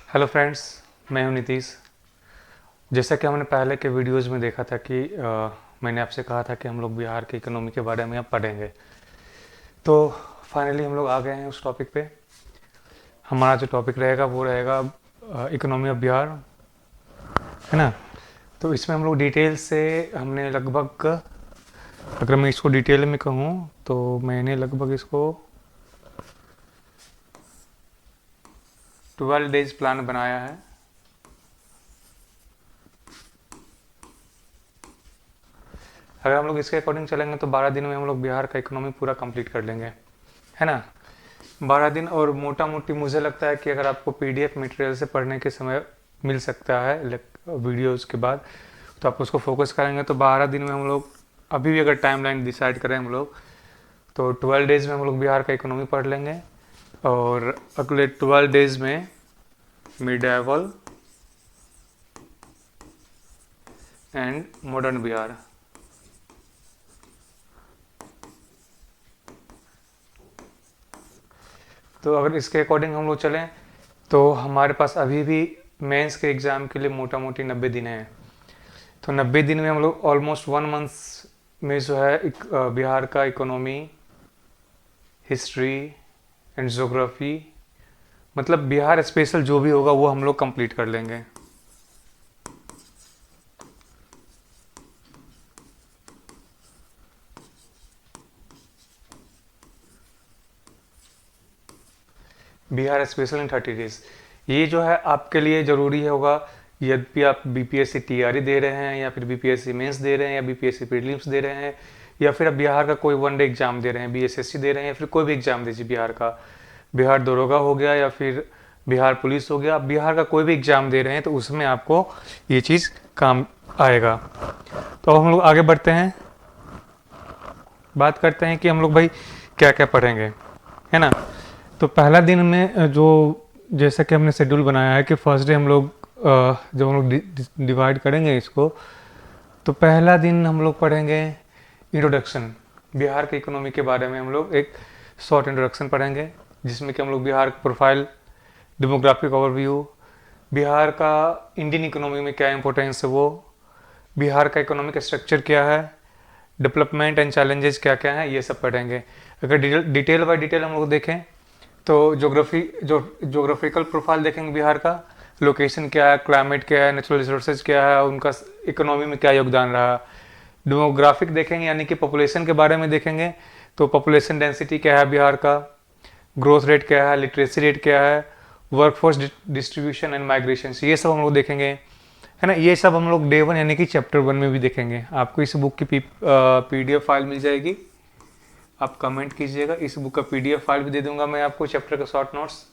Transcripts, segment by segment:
Hello friends, मैं हूं नीतीश। जैसा कि हमने पहले के वीडियोस में देखा था कि मैंने आपसे कहा था कि हम लोग बिहार की इकोनॉमी के बारे में अब पढ़ेंगे। तो फाइनली हम लोग आ गए हैं उस टॉपिक पे। हमारा जो टॉपिक रहेगा वो रहेगा इकोनॉमी ऑफ बिहार, है ना। तो इसमें हम लोग डिटेल से हमने लगभग, अगर मैं इसको डिटेल में कहूँ तो मैंने लगभग इसको 12 डेज प्लान बनाया है। अगर हम लोग इसके अकॉर्डिंग चलेंगे तो 12 दिन में हम लोग बिहार का इकोनॉमी पूरा कंप्लीट कर लेंगे, है ना। 12 दिन, और मोटा मोटी मुझे लगता है कि अगर आपको पीडीएफ मटेरियल से पढ़ने के समय मिल सकता है वीडियोज़ के बाद, तो आप उसको फोकस करेंगे तो 12 दिन में हम लोग, अभी भी अगर टाइमलाइन डिसाइड करें हम लोग, तो 12 डेज में हम लोग बिहार का इकोनॉमी पढ़ लेंगे। और अगले 12 डेज में मिडाइवल एंड मॉडर्न बिहार। तो अगर इसके अकॉर्डिंग हम लोग चलें तो हमारे पास अभी भी मेंस के एग्ज़ाम के लिए मोटा मोटी 90 दिन है। तो 90 दिन में हम लोग ऑलमोस्ट 1 मंथ में जो है बिहार का इकोनॉमी, हिस्ट्री एंड जोग्राफी, मतलब बिहार स्पेशल जो भी होगा वो हम लोग कंप्लीट कर लेंगे। बिहार स्पेशल इन 30 डेज, ये जो है आपके लिए ज़रूरी होगा। यदि आप बीपीएससी टीआरई दे रहे हैं, या फिर बीपीएससी मेंस दे रहे हैं, या बीपीएससी प्रीलिम्स दे रहे हैं, या फिर आप बिहार का कोई वनडे एग्जाम दे रहे हैं, बीएसएससी दे रहे हैं, या फिर कोई भी एग्जाम दीजिए बिहार का, बिहार दरोगा हो गया या फिर बिहार पुलिस हो गया, आप बिहार का कोई भी एग्जाम दे रहे हैं तो उसमें आपको ये चीज़ काम आएगा। तो अब हम लोग आगे बढ़ते हैं, बात करते हैं कि हम लोग भाई क्या क्या पढ़ेंगे, है ना। तो पहला दिन में जो, जैसा कि हमने शेड्यूल बनाया है कि फर्स्ट डे हम लोग जब हम लोग डिवाइड करेंगे इसको, तो पहला दिन हम लोग पढ़ेंगे इंट्रोडक्शन, बिहार के इकोनॉमी के बारे में हम लोग एक शॉर्ट इंट्रोडक्शन पढ़ेंगे, जिसमें कि हम लोग बिहार का प्रोफाइल, डेमोग्राफिक ओवरव्यू, बिहार का इंडियन इकोनॉमी में क्या इंपॉर्टेंस है वो, बिहार का इकोनॉमिक स्ट्रक्चर क्या है, डेवलपमेंट एंड चैलेंजेस क्या क्या हैं, ये सब पढ़ेंगे। अगर डिटेल बाय डिटेल हम लोग देखें तो जोग्राफिकल प्रोफाइल देखेंगे बिहार का, लोकेशन क्या है, क्लाइमेट क्या है, नेचुरल रिसोर्सेज क्या है, उनका इकोनॉमी में क्या योगदान रहा। डेमोग्राफिक देखेंगे यानी कि पॉपुलेशन के बारे में देखेंगे, तो पॉपुलेशन डेंसिटी क्या है बिहार का, ग्रोथ रेट क्या है, लिटरेसी रेट क्या है, वर्कफोर्स डिस्ट्रीब्यूशन एंड माइग्रेशन, ये सब हम लोग देखेंगे, है ना। ये सब हम लोग डे 1 यानी कि चैप्टर 1 में भी देखेंगे। आपको इस बुक की पीडीएफ फाइल मिल जाएगी, आप कमेंट कीजिएगा, इस बुक का पीडीएफ फाइल भी दे दूंगा मैं आपको, चैप्टर का शॉर्ट नोट्स,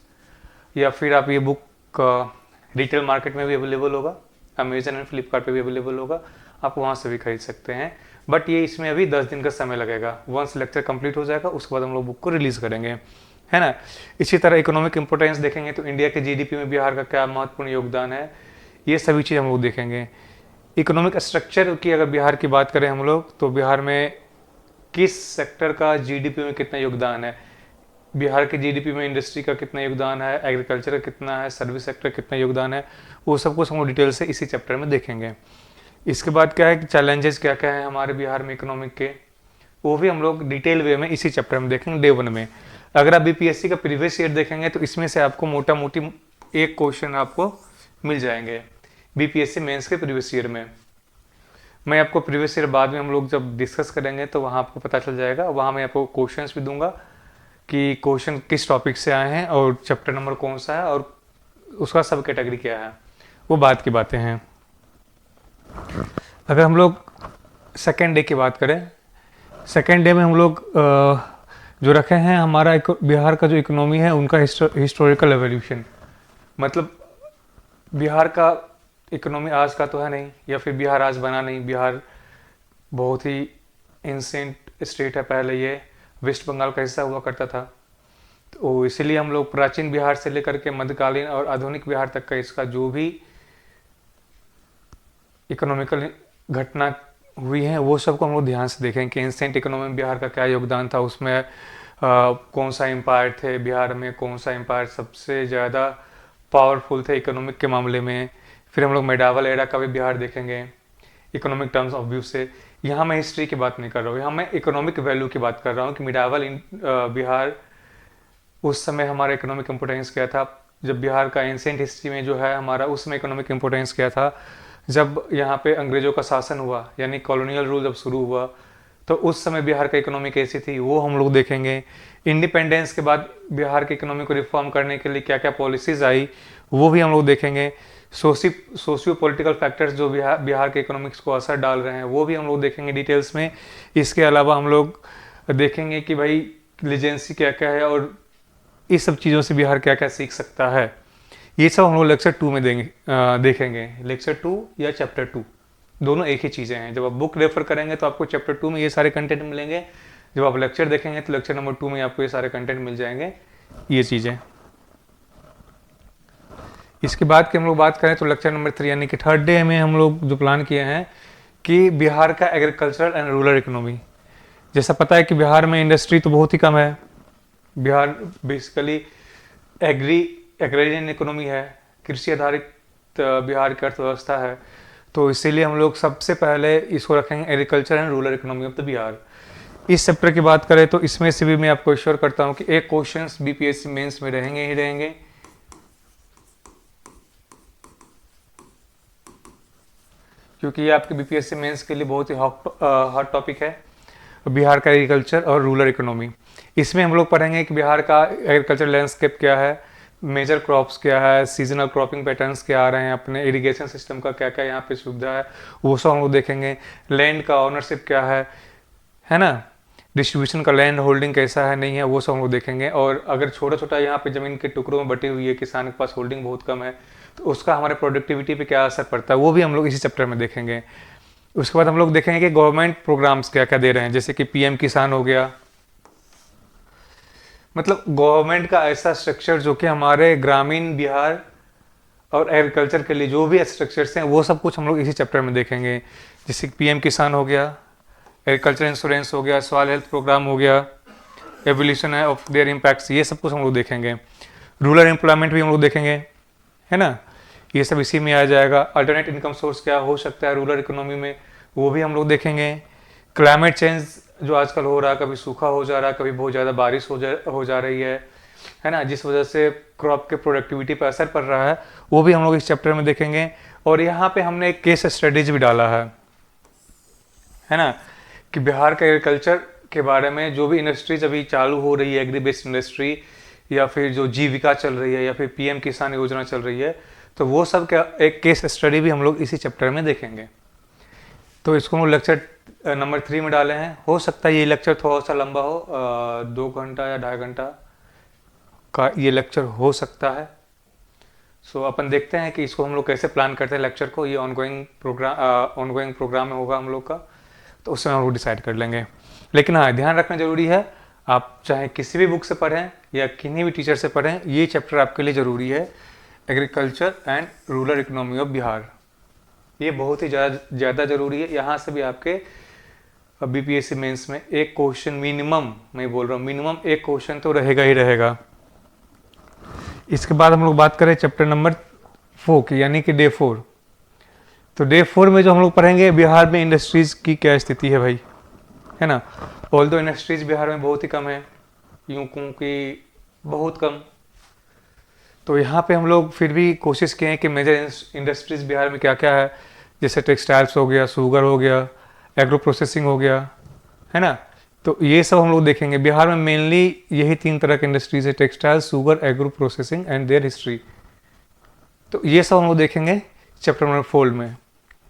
या फिर आप ये बुक रिटेल मार्केट में भी अवेलेबल होगा, अमेजन एंड फ्लिपकार्ट पे भी अवेलेबल होगा, आप वहाँ से भी खरीद सकते हैं। बट ये इसमें अभी 10 दिन का समय लगेगा, वंस लेक्चर कंप्लीट हो जाएगा उसके बाद हम लोग बुक को रिलीज़ करेंगे, है ना। इसी तरह इकोनॉमिक इंपोर्टेंस देखेंगे तो इंडिया के जीडीपी में बिहार का क्या महत्वपूर्ण योगदान है, ये सभी चीज़ हम लोग देखेंगे। इकोनॉमिक स्ट्रक्चर की अगर बिहार की बात करें हम लोग, तो बिहार में किस सेक्टर का जीडीपी में कितना योगदान है, बिहार के जीडीपी में इंडस्ट्री का कितना योगदान है, एग्रीकल्चर का कितना है, सर्विस सेक्टर कितना योगदान है, वो सब कुछ हम डिटेल से इसी चैप्टर में देखेंगे। इसके बाद क्या है कि चैलेंजेस क्या क्या है हमारे बिहार में इकोनॉमिक के, वो भी हम लोग डिटेल वे में इसी चैप्टर में देखेंगे डे 1 में। अगर आप बीपीएससी का प्रीवियस ईयर देखेंगे तो इसमें से आपको मोटा मोटी एक क्वेश्चन आपको मिल जाएंगे बीपीएससी मेंस के प्रीवियस ईयर में। मैं आपको प्रीवियस ईयर बाद में हम लोग जब डिस्कस करेंगे तो वहाँ आपको पता चल जाएगा, वहाँ मैं आपको क्वेश्चंस भी दूंगा कि क्वेश्चन किस टॉपिक से आए हैं और चैप्टर नंबर कौन सा है और उसका सब कैटेगरी क्या है, वो बात की बातें हैं। अगर हम लोग सेकेंड डे की बात करें, सेकेंड डे में हम लोग जो रखे हैं हमारा बिहार का जो इकोनॉमी है उनका हिस्टोरिकल एवोल्यूशन, मतलब बिहार का इकोनॉमी आज का तो है नहीं, या फिर बिहार आज बना नहीं, बिहार बहुत ही एंसेंट स्टेट है, पहले ये वेस्ट बंगाल का हिस्सा हुआ करता था। तो इसीलिए हम लोग प्राचीन बिहार से लेकर के मध्यकालीन और आधुनिक बिहार तक का इसका जो भी इकोनॉमिकल घटना हुई है वो सबको हम लोग ध्यान से देखें कि एंसेंट इकोनॉमी में बिहार का क्या योगदान था, उसमें कौन सा एम्पायर थे बिहार में, कौन सा एम्पायर सबसे ज़्यादा पावरफुल थे इकोनॉमिक के मामले में। फिर हम लोग मेडावल एरा का भी बिहार देखेंगे इकोनॉमिक टर्म्स ऑफ व्यू से। यहाँ मैं हिस्ट्री की बात नहीं कर रहा हूँ, यहाँ मैं इकोनॉमिक वैल्यू की बात कर रहा हूँ कि मिडावल बिहार उस समय हमारा इकोनॉमिक इम्पोर्टेंस क्या था। जब बिहार का एंशिएंट हिस्ट्री में जो है हमारा उसमें इकोनॉमिक इम्पोर्टेंस क्या था, जब यहाँ पे अंग्रेजों का शासन हुआ यानी कॉलोनियल रूल जब शुरू हुआ तो उस समय बिहार का इकोनॉमी कैसी थी वो हम लोग देखेंगे। इंडिपेंडेंस के बाद बिहार के इकोनॉमी को रिफॉर्म करने के लिए क्या क्या पॉलिसीज आई वो भी हम लोग देखेंगे। सोशियो पॉलिटिकल फैक्टर्स जो बिहार के इकोनॉमिक्स को असर डाल रहे हैं वो भी हम लोग देखेंगे डिटेल्स में। इसके अलावा हम लोग देखेंगे कि भाई लीजेंसी क्या क्या है और इस सब चीज़ों से बिहार क्या क्या सीख सकता है। ये सब हम लोग लेक्चर 2 में देखेंगे। लेक्चर 2 या चैप्टर 2 दोनों एक ही चीज़ें हैं। जब आप बुक रेफर करेंगे तो आपको चैप्टर 2 में ये सारे कंटेंट मिलेंगे, जब आप लेक्चर देखेंगे तो लेक्चर नंबर 2 में आपको ये सारे कंटेंट मिल जाएंगे ये चीज़ें। इसके बाद की हम लोग बात करें तो लेक्चर नंबर 3 यानी कि थर्ड डे में हम लोग जो प्लान किए हैं कि बिहार का एग्रीकल्चरल एंड रूरल इकोनॉमी। जैसा पता है कि बिहार में इंडस्ट्री तो बहुत ही कम है। बिहार बेसिकली एग्रेरियन इकोनॉमी है, कृषि आधारित बिहार की अर्थव्यवस्था है। तो इसीलिए हम लोग सबसे पहले इसको रखेंगे agriculture and rural economy of the Bihar. इस चैप्टर की बात करें तो इसमें से भी मैं आपको श्योर करता हूँ कि एक क्वेश्चंस बीपीएससी मेंस में रहेंगे ही रहेंगे। क्योंकि ये आपके बीपीएससी मेंस के लिए बहुत ही हॉट टॉपिक है, बिहार का एग्रीकल्चर और रूरल इकोनॉमी। इसमें हम लोग पढ़ेंगे कि बिहार का एग्रीकल्चर लैंडस्केप क्या है, मेजर क्रॉप्स क्या है, सीजनल क्रॉपिंग पैटर्न्स क्या आ रहे हैं, अपने इरिगेशन सिस्टम का क्या क्या यहाँ पे सुविधा है वो सब हम लोग देखेंगे। लैंड का ऑनरशिप क्या है ना, डिस्ट्रीब्यूशन का लैंड होल्डिंग कैसा है नहीं है वो सब हम लोग देखेंगे। और अगर छोटा छोटा यहाँ पे ज़मीन के टुकड़ों में बटी हुई है, किसान के पास होल्डिंग बहुत कम है, तो उसका हमारे प्रोडक्टिविटी पे क्या असर पड़ता है वो भी हम लोग इसी चैप्टर में देखेंगे। उसके बाद हम लोग देखेंगे कि गवर्नमेंट प्रोग्राम्स क्या क्या दे रहे हैं, जैसे कि पीएम किसान हो गया। मतलब गवर्नमेंट का ऐसा स्ट्रक्चर जो कि हमारे ग्रामीण बिहार और एग्रीकल्चर के लिए जो भी स्ट्रक्चर्स हैं वो सब कुछ हम लोग इसी चैप्टर में देखेंगे। जैसे पीएम किसान हो गया, एग्रीकल्चर इंश्योरेंस हो गया, सॉइल हेल्थ प्रोग्राम हो गया, एवोल्यूशन है ऑफ देयर इम्पैक्ट्स, ये सब कुछ हम लोग देखेंगे। रूरल एम्प्लॉयमेंट भी हम लोग देखेंगे, है ना, ये सब इसी में आ जाएगा। अल्टरनेट इनकम सोर्स क्या हो सकता है रूरल इकोनॉमी में वो भी हम लोग देखेंगे। क्लाइमेट चेंज जो आजकल हो रहा है, कभी सूखा हो जा रहा है, कभी बहुत ज़्यादा बारिश हो जा रही है ना, जिस वजह से क्रॉप के प्रोडक्टिविटी पर असर पड़ रहा है वो भी हम लोग इस चैप्टर में देखेंगे। और यहाँ पे हमने एक केस स्टडीज भी डाला है ना, कि बिहार के एग्रीकल्चर के बारे में जो भी इंडस्ट्रीज अभी चालू हो रही है, एग्री बेस्ड इंडस्ट्री या फिर जो जीविका चल रही है या फिर पीएम किसान योजना चल रही है, तो वो सब का एक केस स्टडी भी हम लोग इसी चैप्टर में देखेंगे। तो इसको हम लेक्चर नंबर 3 में डाले हैं। हो सकता है ये लेक्चर थोड़ा सा लंबा हो, 2 घंटा या 2.5 घंटा का ये लेक्चर हो सकता है। सो अपन देखते हैं कि इसको हम लोग कैसे प्लान करते हैं लेक्चर को। ये ऑनगोइंग प्रोग्राम में होगा हम लोग का, तो उसमें हम लोग डिसाइड कर लेंगे। लेकिन हाँ, ध्यान रखना जरूरी है, आप चाहे किसी भी बुक से पढ़ें या किन्हीं भी टीचर से पढ़ें, ये चैप्टर आपके लिए ज़रूरी है, agriculture and rural economy of Bihar. ये बहुत ही ज़्यादा ज़रूरी है। यहाँ से भी आपके बीपीएससी मेंस में एक क्वेश्चन मिनिमम, मैं बोल रहा हूँ मिनिमम एक क्वेश्चन तो रहेगा ही रहेगा। इसके बाद हम लोग बात करें चैप्टर नंबर 4 की, यानी कि डे 4। तो डे 4 में जो हम लोग पढ़ेंगे बिहार में इंडस्ट्रीज़ की क्या स्थिति है भाई, है ना। ऑल दो इंडस्ट्रीज़ बिहार में बहुत ही कम है, यूँ कहूँ कि बहुत कम। तो यहाँ पे हम लोग फिर भी कोशिश किए हैं कि मेजर इंडस्ट्रीज़ बिहार में क्या क्या है, जैसे टेक्सटाइल्स हो गया, शुगर हो गया, एग्रो प्रोसेसिंग हो गया, है ना। तो ये सब हम लोग देखेंगे। बिहार में मेनली यही 3 तरह की इंडस्ट्रीज है, textile, sugar, agro processing and there history. तो ये सब हम लोग देखेंगे चैप्टर नंबर 4 में,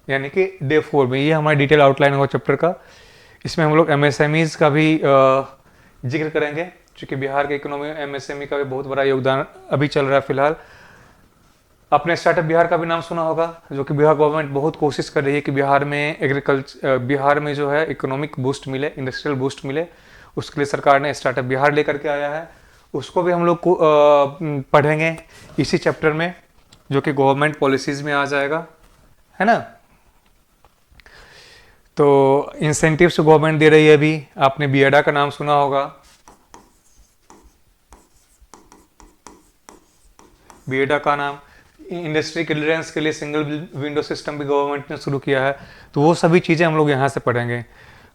यानी कि डे 4 में। ये हमारा डिटेल आउटलाइन होगा चैप्टर का। इसमें हम लोग एमएसएमईज का भी जिक्र करेंगे, क्योंकि बिहार के इकोनॉमी में एमएसएमई का भी बहुत बड़ा योगदान अभी चल रहा है फिलहाल। अपने स्टार्टअप बिहार का भी नाम सुना होगा, जो कि बिहार गवर्नमेंट बहुत कोशिश कर रही है कि बिहार में बिहार में जो है इकोनॉमिक बूस्ट मिले, इंडस्ट्रियल बूस्ट मिले। उसके लिए सरकार ने स्टार्टअप बिहार लेकर के आया है। उसको भी हम लोग पढ़ेंगे इसी चैप्टर में, जो कि गवर्नमेंट पॉलिसीज़ में आ जाएगा, है ना। तो इंसेंटिव्स गवर्नमेंट दे रही है अभी, आपने बिएडा का नाम सुना होगा। बीएडा का नाम, इंडस्ट्री क्लियरेंस के लिए सिंगल विंडो सिस्टम भी गवर्नमेंट ने शुरू किया है। तो वो सभी चीज़ें हम लोग यहाँ से पढ़ेंगे।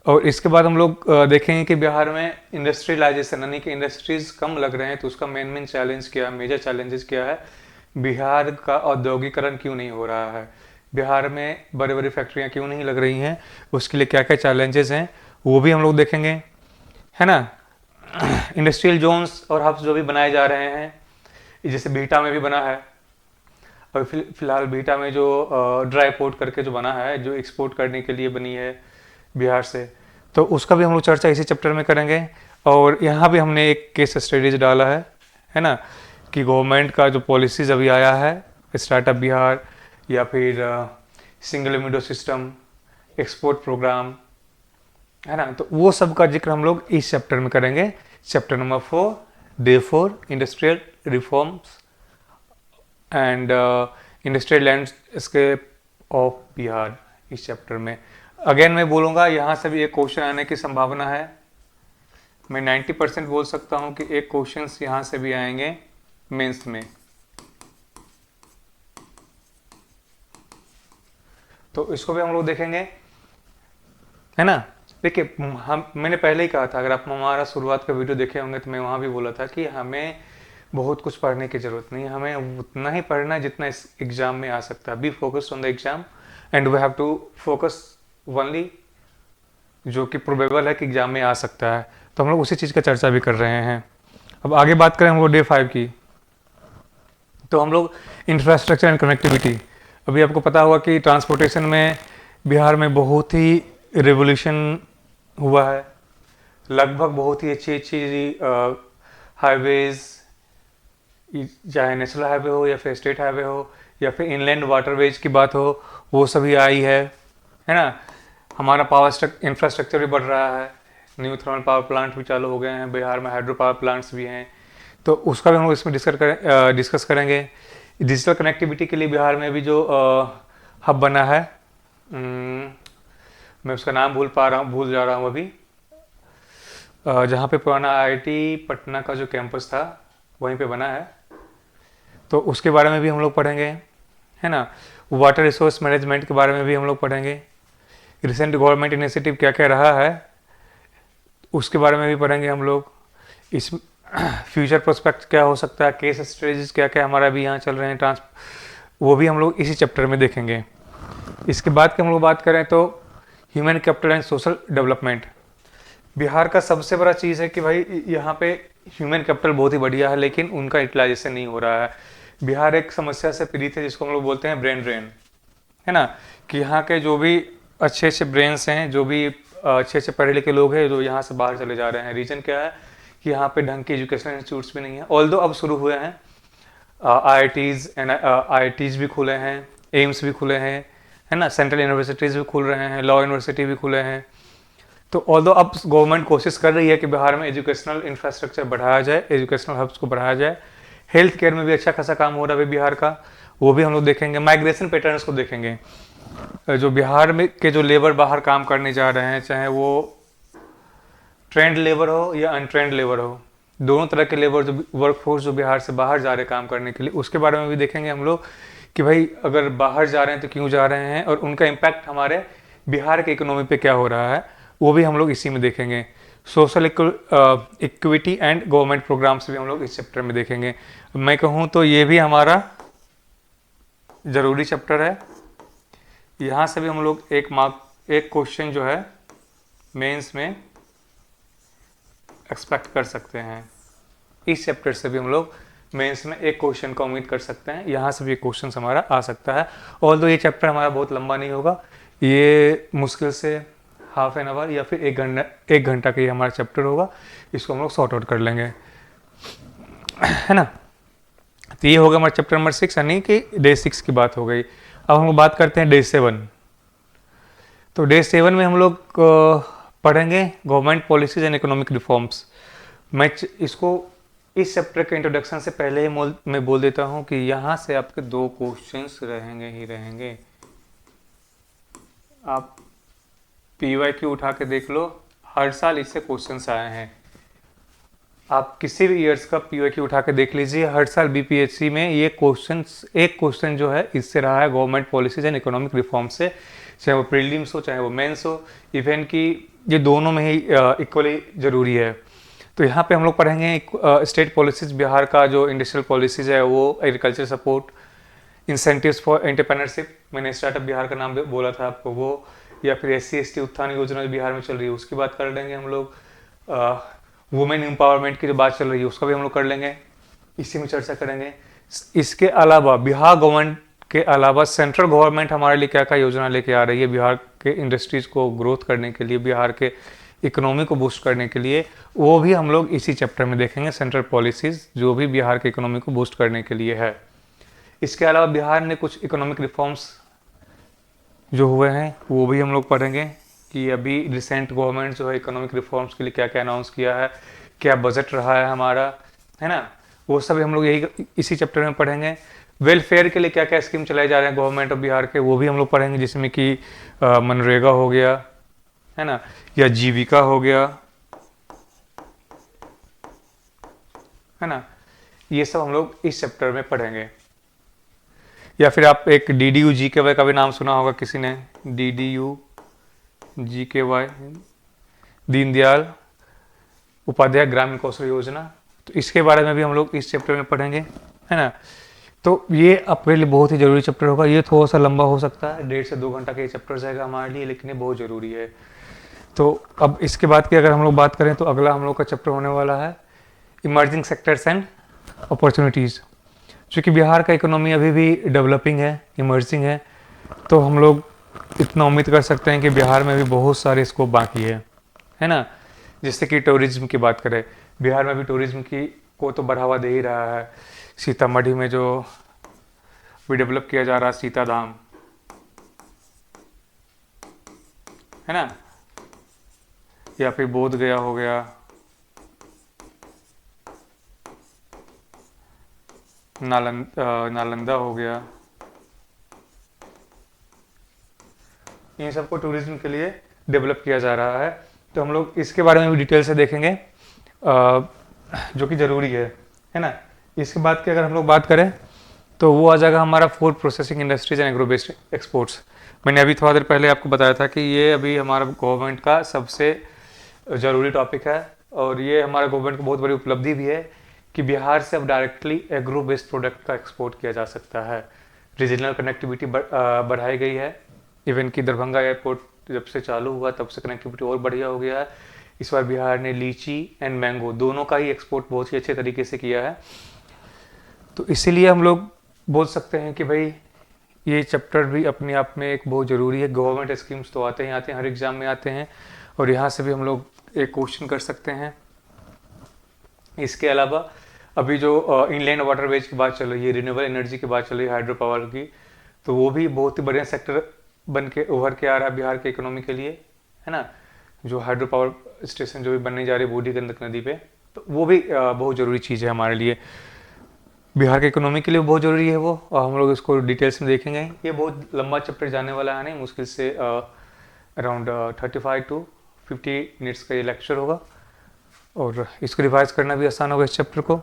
और इसके बाद हम लोग देखेंगे कि बिहार में इंडस्ट्रियलाइजेशन यानी कि इंडस्ट्रीज कम लग रहे हैं, तो उसका मेन चैलेंज क्या है, मेजर चैलेंजेस क्या है, बिहार का औद्योगिकरण क्यों नहीं हो रहा है, बिहार में बड़ी बड़ी फैक्ट्रियाँ क्यों नहीं लग रही हैं, उसके लिए क्या क्या चैलेंजेस हैं वो भी हम लोग देखेंगे, है ना। इंडस्ट्रियल जोन्स और हब्स जो भी बनाए जा रहे हैं, जैसे बीटा में भी बना है, और फिलहाल बीटा में जो ड्राई पोर्ट करके जो बना है, जो एक्सपोर्ट करने के लिए बनी है बिहार से, तो उसका भी हम लोग चर्चा इसी चैप्टर में करेंगे। और यहाँ भी हमने एक केस स्टडीज डाला है ना, कि गवर्नमेंट का जो पॉलिसीज अभी आया है, स्टार्टअप बिहार या फिर single window system, export program, है ना, तो वो सब का जिक्र हम लोग इस चैप्टर में करेंगे। Chapter number 4, day 4, industrial reforms and industrial landscape of Bihar, इस चैप्टर में। अगेन मैं बोलूँगा यहाँ से भी एक क्वेश्चन आने की संभावना है। मैं 90% बोल सकता हूँ कि एक क्वेश्चन यहाँ से भी आएंगे मेंस में। तो इसको भी हम लोग देखेंगे, है ना। देखिए, मैंने पहले ही कहा था, अगर आप हमारा शुरुआत का वीडियो देखे होंगे तो मैं वहाँ भी बोला था कि हमें बहुत कुछ पढ़ने की ज़रूरत नहीं है, हमें उतना ही पढ़ना है जितना इस एग्ज़ाम में आ सकता है। Be focused on the exam and we have to focus only जो कि प्रोबेबल है कि एग्ज़ाम में आ सकता है। तो हम लोग उसी चीज़ का चर्चा भी कर रहे हैं। अब आगे बात करें हम लोग डे 5 की, तो हम लोग इंफ्रास्ट्रक्चर एंड कनेक्टिविटी। अभी आपको पता होगा कि ट्रांसपोर्टेशन में बिहार में बहुत ही रिवोल्यूशन हुआ है। लगभग बहुत ही अच्छी अच्छी हाईवेज, चाहे नेशनल हाईवे हो या फिर स्टेट हाईवे हो या फिर इनलैंड वाटरवेज की बात हो, वो सभी आई है ना। हमारा पावर इंफ्रास्ट्रक्चर भी बढ़ रहा है, न्यू थर्मल पावर प्लांट भी चालू हो गए हैं, बिहार में हाइड्रो पावर प्लांट्स भी हैं, तो उसका भी हम लोग इसमें डिस्कस करेंगे। डिजिटल कनेक्टिविटी के लिए बिहार में भी जो हब बना है, मैं उसका नाम भूल जा रहा हूँ अभी, जहाँ पे पुराना आईआईटी पटना का जो कैंपस था वहीं पे बना है, तो उसके बारे में भी हम लोग पढ़ेंगे, है ना। वाटर रिसोर्स मैनेजमेंट के बारे में भी हम लोग पढ़ेंगे। रिसेंट गवर्नमेंट इनिशिएटिव क्या क्या रहा है उसके बारे में भी पढ़ेंगे हम लोग। इस फ्यूचर प्रोस्पेक्ट क्या हो सकता है, केस स्टडीज क्या क्या हमारा भी यहाँ चल रहे हैं, वो भी हम लोग इसी चैप्टर में देखेंगे। इसके बाद की हम लोग बात करें तो human capital and social development. Bihar का सबसे बड़ा चीज़ है कि भाई यहाँ पे ह्यूमन कैपिटल बहुत ही बढ़िया है, लेकिन उनका यूटिलाइजेशन नहीं हो रहा है। बिहार एक समस्या से पीड़ित है जिसको हम लोग बोलते हैं ब्रेन ड्रेन, है ना, कि यहाँ के जो भी अच्छे अच्छे ब्रेन्स हैं, जो भी अच्छे अच्छे पढ़े लिखे लोग हैं, जो यहाँ से बाहर चले जा रहे हैं। रीज़न क्या है कि यहाँ पे ढंग के एजुकेशनल इंस्टीट्यूट्स भी नहीं है, ऑल्दो अब शुरू हुए हैं, आईआईटीज़ भी खुले हैं, एम्स भी खुले हैं, है ना, सेंट्रल यूनिवर्सिटीज़ भी खुल रहे हैं, लॉ यूनिवर्सिटी भी खुले हैं। तो ऑल्दो अब गवर्नमेंट कोशिश कर रही है कि बिहार में एजुकेशनल इंफ्रास्ट्रक्चर बढ़ाया जाए, एजुकेशनल हब्स को बढ़ाया जाए। हेल्थ केयर में भी अच्छा खासा काम हो रहा है बिहार का, वो भी हम लोग देखेंगे। माइग्रेशन पैटर्न्स को देखेंगे, जो बिहार में के जो लेबर बाहर काम करने जा रहे हैं, चाहे वो ट्रेंड लेबर हो या अनट्रेंड लेबर हो, दोनों तरह के लेबर जो वर्कफोर्स जो बिहार से बाहर जा रहे हैं काम करने के लिए, उसके बारे में भी देखेंगे हम लोग कि भाई अगर बाहर जा रहे हैं तो क्यों जा रहे हैं और उनका इम्पैक्ट हमारे बिहार के इकोनॉमी पे क्या हो रहा है, वो भी हम लोग इसी में देखेंगे। Social equity and government programs भी हम लोग इस चैप्टर में देखेंगे। मैं कहूँ तो ये भी हमारा ज़रूरी चैप्टर है। यहाँ से भी हम लोग एक क्वेश्चन जो है मेंस में एक्सपेक्ट कर सकते हैं। इस चैप्टर से भी हम लोग मेंस में एक क्वेश्चन का उम्मीद कर सकते हैं, यहाँ से भी एक क्वेश्चन हमारा आ सकता है। ऑल्दो ये चैप्टर हमारा बहुत लंबा नहीं होगा, ये मुश्किल से हाफ एन आवर या फिर एक घंटा का ये हमारा चैप्टर होगा, इसको हम लोग सॉर्ट आउट कर लेंगे, है ना। तो ये होगा हमारा चैप्टर नंबर 6, यानी कि डे 6 की बात हो गई। अब हम लोग बात करते हैं डे 7। तो डे 7 में हम लोग पढ़ेंगे government policies and economic reforms. मैं इसको इस चैप्टर के इंट्रोडक्शन से पहले ही मैं बोल देता हूँ कि यहाँ से आपके 2 क्वेश्चंस रहेंगे ही रहेंगे। आप PYQ उठा के देख लो, हर साल इससे क्वेश्चंस आए हैं। आप किसी भी ईयर्स का पीओक्यू उठा के देख लीजिए, हर साल बीपीएससी में ये एक क्वेश्चन जो है इससे रहा है, government policies and economic reform से, चाहे वो प्रीलिम्स हो चाहे वो मेंस हो, इवन कि ये दोनों में ही इक्वली ज़रूरी है। तो यहाँ पे हम लोग पढ़ेंगे स्टेट पॉलिसीज, बिहार का जो इंडस्ट्रियल पॉलिसीज है वो, agriculture support, incentives for entrepreneurship, मैंने स्टार्टअप बिहार का नाम बोला था आपको वो, या फिर SC ST उत्थान योजना जो बिहार में चल रही है उसकी बात कर लेंगे हम लोग, वुमेन एम्पावरमेंट की जो बात चल रही है उसका भी हम लोग कर लेंगे, इसी में चर्चा करेंगे। इसके अलावा बिहार गवर्नमेंट के अलावा सेंट्रल गवर्नमेंट हमारे लिए क्या क्या योजना लेके आ रही है बिहार के इंडस्ट्रीज को ग्रोथ करने के लिए, बिहार के इकोनॉमी को बूस्ट करने के लिए, वो भी हम लोग इसी चैप्टर में देखेंगे, सेंट्रल पॉलिसीज जो भी बिहार के इकोनॉमी को बूस्ट करने के लिए है। इसके अलावा बिहार ने कुछ इकोनॉमिक रिफॉर्म्स जो हुए हैं वो भी हम लोग पढ़ेंगे कि अभी रिसेंट गवर्नमेंट जो है इकोनॉमिक रिफॉर्म्स के लिए क्या क्या अनाउंस किया है, क्या बजट रहा है हमारा, है ना, वो सब हम लोग यही इसी चैप्टर में पढ़ेंगे। वेलफेयर के लिए क्या क्या स्कीम चलाए जा रहे हैं गवर्नमेंट ऑफ बिहार के, वो भी हम लोग पढ़ेंगे, जिसमें कि मनरेगा हो गया, है ना, या जीविका हो गया, है ना, ये सब हम लोग इस चैप्टर में पढ़ेंगे। या फिर आप एक DDU GKY का भी नाम सुना होगा किसी ने, DDU GKY, दीनदयाल उपाध्याय ग्रामीण कौशल योजना, तो इसके बारे में भी हम लोग इस चैप्टर में पढ़ेंगे, है ना। तो ये आपके लिए बहुत ही ज़रूरी चैप्टर होगा, ये थोड़ा सा लंबा हो सकता है, 1.5 से 2 घंटा का ये चैप्टर जाएगा हमारे लिए, लेकिन ये बहुत ज़रूरी है। तो अब इसके बाद की अगर हम लोग बात करें तो अगला हम लोग का चैप्टर होने वाला है इमर्जिंग सेक्टर्स एंड अपॉर्चुनिटीज़। चूँकि बिहार का इकोनॉमी अभी भी डेवलपिंग है, इमर्जिंग है, तो हम लोग इतना उम्मीद कर सकते हैं कि बिहार में भी बहुत सारे स्कोप बाकी है ना। जैसे कि टूरिज्म की बात करें, बिहार में भी टूरिज्म की को तो बढ़ावा दे ही रहा है, सीतामढ़ी में जो भी डेवलप किया जा रहा है सीता धाम, है ना, या फिर बोध गया हो गया, नालंदा हो गया, इन सबको टूरिज्म के लिए डेवलप किया जा रहा है। तो हम लोग इसके बारे में भी डिटेल से देखेंगे, जो कि ज़रूरी है ना। इसके बाद की अगर हम लोग बात करें तो वो आ जाएगा हमारा food processing industries and agro based exports. मैंने अभी थोड़ा देर पहले आपको बताया था कि ये अभी हमारा गवर्नमेंट का सबसे ज़रूरी टॉपिक है, और ये हमारा गवर्नमेंट को बहुत बड़ी उपलब्धि भी है कि बिहार से अब डायरेक्टली एग्रो बेस्ड प्रोडक्ट का एक्सपोर्ट किया जा सकता है। रीजनल कनेक्टिविटी बढ़ाई गई है, इवन कि दरभंगा एयरपोर्ट जब से चालू हुआ तब से कनेक्टिविटी और बढ़िया हो गया है। इस बार बिहार ने लीची एंड मैंगो दोनों का ही एक्सपोर्ट बहुत ही अच्छे तरीके से किया है। तो इसीलिए हम लोग बोल सकते हैं कि भाई ये चैप्टर भी अपने आप में एक बहुत ज़रूरी है। गवर्नमेंट स्कीम्स तो आते हैं, हर एग्ज़ाम में आते हैं, और यहाँ से भी हम लोग एक क्वेश्चन कर सकते हैं। इसके अलावा अभी जो इनलैंड वाटरवेज की बात चल रही है, रिन्यूएबल एनर्जी की बात चल रही है, हाइड्रो पावर की, तो वो भी बहुत ही बढ़िया सेक्टर बन के उभर के आ रहा है बिहार के इकोनॉमी के लिए, है ना। जो हाइड्रो पावर स्टेशन जो भी बनने जा रही है बूढ़ी गंडक नदी पे, तो वो भी बहुत ज़रूरी चीज़ है हमारे लिए, बिहार के इकोनॉमी के लिए बहुत ज़रूरी है वो, और हम लोग इसको डिटेल्स में देखेंगे। ये बहुत लंबा चैप्टर जाने वाला है, नहीं मुश्किल से अराउंड 35 to 50 मिनट्स का ये लेक्चर होगा, और इसको रिवाइज करना भी आसान होगा इस चैप्टर को।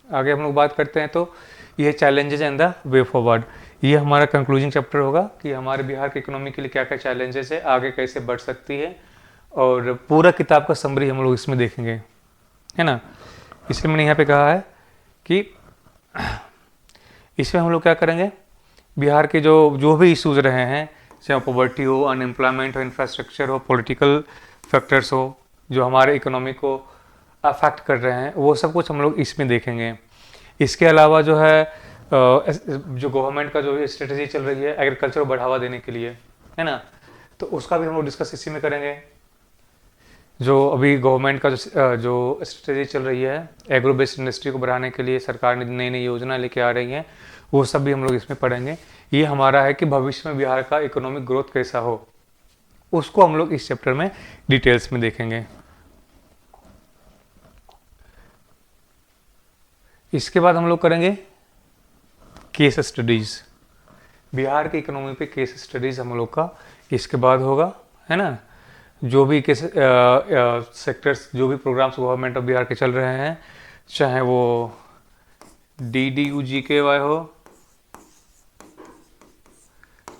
आगे हम लोग बात करते हैं तो ये challenges and the way forward, ये हमारा कंक्लूजन चैप्टर होगा कि हमारे बिहार के इकोनॉमी के लिए क्या क्या चैलेंजेस है, आगे कैसे बढ़ सकती है, और पूरा किताब का समरी हम लोग इसमें देखेंगे, है ना। इसलिए मैंने यहाँ पे कहा है कि इसमें हम लोग क्या करेंगे, बिहार के जो भी इश्यूज रहे हैं, चाहे पॉवर्टी हो, अनएम्प्लॉयमेंट हो, इंफ्रास्ट्रक्चर हो, पॉलिटिकल फैक्टर्स हो, जो हमारे इकोनॉमी को अफेक्ट कर रहे हैं, वो सब कुछ हम लोग इसमें देखेंगे। इसके अलावा जो है जो गवर्नमेंट का जो स्ट्रेटजी चल रही है एग्रीकल्चर को बढ़ावा देने के लिए, है ना, तो उसका भी हम लोग डिस्कस इसी में करेंगे। जो अभी गवर्नमेंट का जो स्ट्रेटजी चल रही है एग्रो बेस्ड इंडस्ट्री को बढ़ाने के लिए, सरकार ने नई नई योजना लेके आ रही हैं, वो सब भी हम लोग इसमें पढ़ेंगे। ये हमारा है कि भविष्य में बिहार का इकोनॉमिक ग्रोथ कैसा हो, उसको हम लोग इस चैप्टर में डिटेल्स में देखेंगे। इसके बाद हम लोग करेंगे केस स्टडीज़, बिहार की इकोनॉमी पे केस स्टडीज़ हम लोग का इसके बाद होगा, है ना। जो भी किस सेक्टर्स, जो भी प्रोग्राम्स गवर्नमेंट ऑफ बिहार के चल रहे हैं, चाहे वो DDU-GKY हो,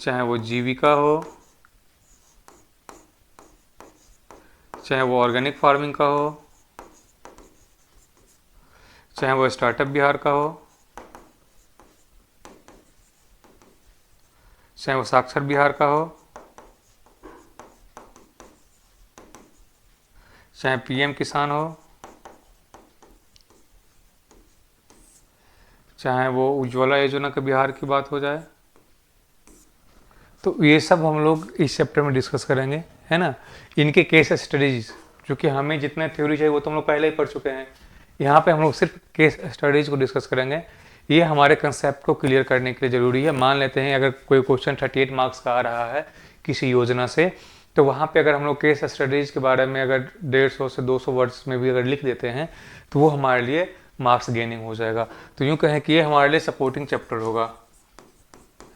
चाहे वो जीविका हो, चाहे वो ऑर्गेनिक फार्मिंग का हो, चाहे वो स्टार्टअप बिहार का हो, चाहे वो साक्षर बिहार का हो, चाहे PM किसान हो, चाहे वो उज्ज्वला योजना के बिहार की बात हो जाए, तो ये सब हम लोग इस चैप्टर में डिस्कस करेंगे, है ना। इनके केस स्टडीज, क्योंकि हमें जितने थ्योरी चाहिए वो तो हम लोग पहले ही पढ़ चुके हैं, यहाँ पे हम लोग सिर्फ केस स्टडीज को डिस्कस करेंगे। ये हमारे कंसेप्ट को क्लियर करने के लिए ज़रूरी है। मान लेते हैं अगर कोई क्वेश्चन 38 मार्क्स का आ रहा है किसी योजना से, तो वहाँ पे अगर हम लोग केस स्टडीज के बारे में अगर 150 से 200 वर्ड्स में भी अगर लिख देते हैं तो वो हमारे लिए मार्क्स गेनिंग हो जाएगा। तो यूँ कहें कि ये हमारे लिए सपोर्टिंग चैप्टर होगा,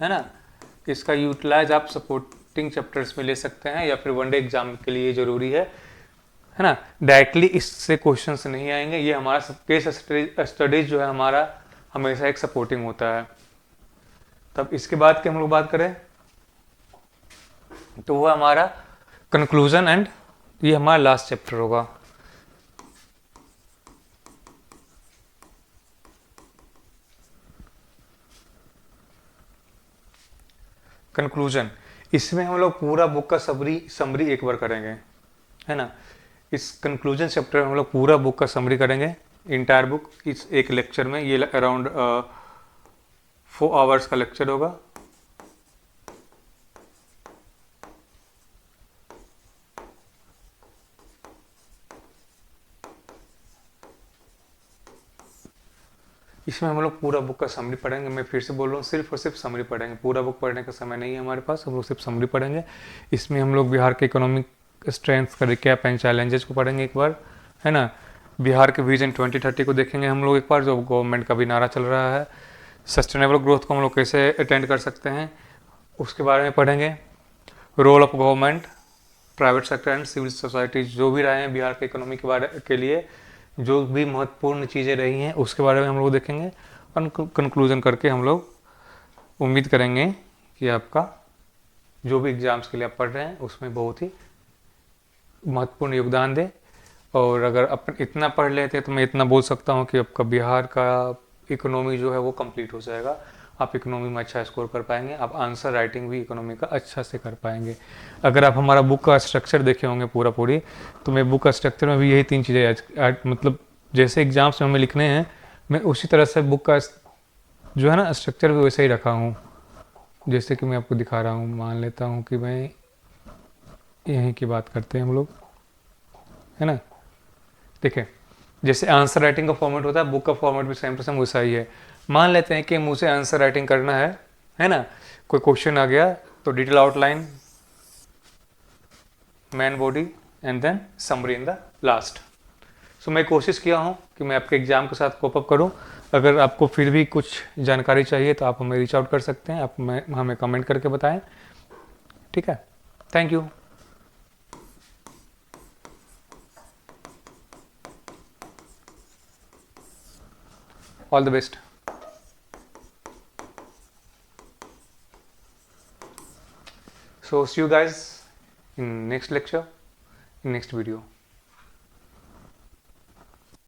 है ना। इसका यूटिलाइज आप सपोर्टिंग चैप्टर्स में ले सकते हैं, या फिर वनडे एग्जाम के लिए ज़रूरी है ना। डायरेक्टली इससे क्वेश्चंस नहीं आएंगे, ये हमारा केस स्टडीज जो है हमारा हमेशा एक सपोर्टिंग होता है। तब इसके बाद की हम लोग बात करें तो वो हमारा कंक्लूजन एंड ये हमारा लास्ट चैप्टर होगा। कंक्लूजन, इसमें हम लोग पूरा बुक का समरी एक बार करेंगे, है ना। इस कंक्लूजन चैप्टर में हम लोग पूरा बुक का समरी करेंगे, इंटायर बुक इस एक लेक्चर में। ये अराउंड 4 आवर्स का लेक्चर होगा। इसमें हम लोग पूरा बुक का समरी पढ़ेंगे। मैं फिर से बोल रहा हूँ, सिर्फ और सिर्फ समरी पढ़ेंगे, पूरा बुक पढ़ने का समय नहीं है हमारे पास, हम लोग सिर्फ समरी पढ़ेंगे। इसमें हम लोग बिहार के इकोनॉमिक स्ट्रेंथ का रिकैप एंड चैलेंजेस को पढ़ेंगे एक बार, है ना। बिहार के विजन 2030 को देखेंगे हम लोग एक बार, जो गवर्नमेंट का भी नारा चल रहा है। सस्टेनेबल ग्रोथ को हम लोग कैसे अटेंड कर सकते हैं उसके बारे में पढ़ेंगे। Role of government, private sector and civil society, जो भी रहे हैं बिहार के इकोनॉमी के बारे के लिए, जो भी महत्वपूर्ण चीज़ें रही हैं उसके बारे में हम लोग देखेंगे। और कंक्लूजन करके हम लोग उम्मीद करेंगे कि आपका जो भी एग्ज़ाम्स के लिए आप पढ़ रहे हैं उसमें बहुत ही महत्वपूर्ण योगदान दे। और अगर अपन इतना पढ़ लेते तो मैं इतना बोल सकता हूँ कि आपका बिहार का इकोनॉमी जो है वो कंप्लीट हो जाएगा। आप इकोनॉमी में अच्छा स्कोर कर पाएंगे, आप आंसर राइटिंग भी इकोनॉमी का अच्छा से कर पाएंगे। अगर आप हमारा बुक का स्ट्रक्चर देखे होंगे पूरी, तो मैं बुक का स्ट्रक्चर में भी यही 3 चीज़ें मतलब जैसे एग्जाम्स में हमें लिखने हैं, मैं उसी तरह से बुक का जो है ना स्ट्रक्चर भी वैसे ही रखा हूँ। जैसे कि मैं आपको दिखा रहा हूँ, मान लेता हूँ कि मैं यहीं की बात करते हैं हम लोग, है ना। देखिए, जैसे आंसर राइटिंग का फॉर्मेट होता है, बुक का फॉर्मेट भी सेम टू सेम वैसा ही है। मान लेते हैं कि मुझे आंसर राइटिंग करना है ना। कोई क्वेश्चन आ गया तो detail outline, main body and then summary in the last. So मैं कोशिश किया हूँ कि मैं आपके एग्जाम के साथ कोप अप करूँ। अगर आपको फिर भी कुछ जानकारी चाहिए तो आप हमें रीच आउट कर सकते हैं, आप हमें कमेंट करके बताएं, ठीक है। Thank you. All the best. So see you guys in next lecture, in next video.